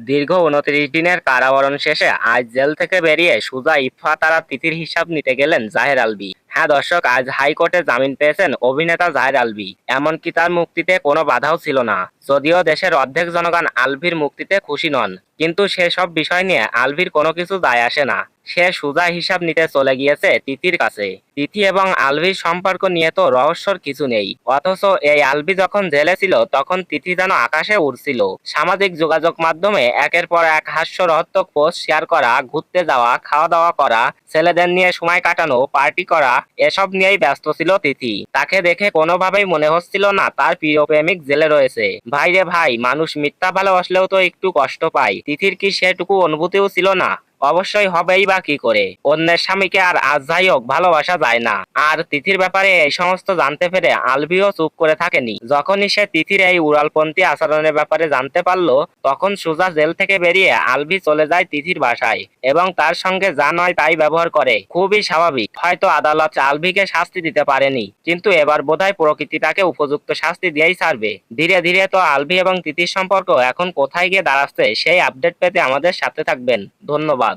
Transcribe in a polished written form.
দীর্ঘ ২৯ দিনের কারাবরণ শেষে আজ জেল থেকে বেরিয়ে সোজা ইফা তারা তিথির হিসাব নিতে গেলেন জাহের আলভী। হ্যাঁ দর্শক, আজ হাইকোর্টে জামিন পেয়েছেন অভিনেতা জাহের আলভী। এমনকি তার মুক্তিতে কোনো বাধাও ছিল না। যদিও দেশের অর্ধেক জনগণ আলভীর মুক্তিতে খুশি নন, কিন্তু সেসব বিষয় নিয়ে আলভীর কোনো কিছু যায় আসে না। সে সোজা হিসাব নিতে চলে গিয়েছে তিথির কাছে। তিথি এবং আলভীর সম্পর্ক নিয়ে তো রহস্যর কিছু নেই, অথচ এই আলভী যখন জেলে ছিল তখন তিথি যেন আকাশে উড়ছিল। সামাজিক যোগাযোগ মাধ্যমে একের পর এক হাস্যরসাত্মক পোস্ট শেয়ার করা, ঘুরতে যাওয়া, খাওয়া দাওয়া করা, ছেলেদের নিয়ে সময় কাটানো, পার্টি করা, এসব নিয়েই ব্যস্ত ছিল তিথি। তাকে দেখে কোনোভাবেই মনে হচ্ছিল না তার প্রিয় প্রেমিক জেলে রয়েছে। ভাই রে ভাই, মানুষ মিথ্যা ভালোবাসলেও তো একটু কষ্ট পায়। তিথির কি সেটুকু অনুভূতিও ছিল না? অবশ্যই হবেই বা কি করে। অন্যের স্বামীকে আর আজ যাই হোক ভালোবাসা যায় না। আর তিথির ব্যাপারে এই সমস্ত জানতে পেরে আলভিও চুপ করে থাকেনি। যখনই সে তিথির এই উড়ালপন্থী আচরণের ব্যাপারে জানতে পারলো, তখন সোজা জেল থেকে বেরিয়ে আলভি চলে যায় তিথির বাসায় এবং তার সঙ্গে যা নয় তাই ব্যবহার করে। খুবই স্বাভাবিক। হয়তো আদালত আলভিকে শাস্তি দিতে পারেনি, কিন্তু এবার বোধহয় প্রকৃতি তাকে উপযুক্ত শাস্তি দিয়েই ছাড়বে। ধীরে ধীরে তো আলভি এবং তিথির সম্পর্ক এখন কোথায় গিয়ে দাঁড়াচ্ছে সেই আপডেট পেতে আমাদের সাথে থাকবেন। ধন্যবাদ।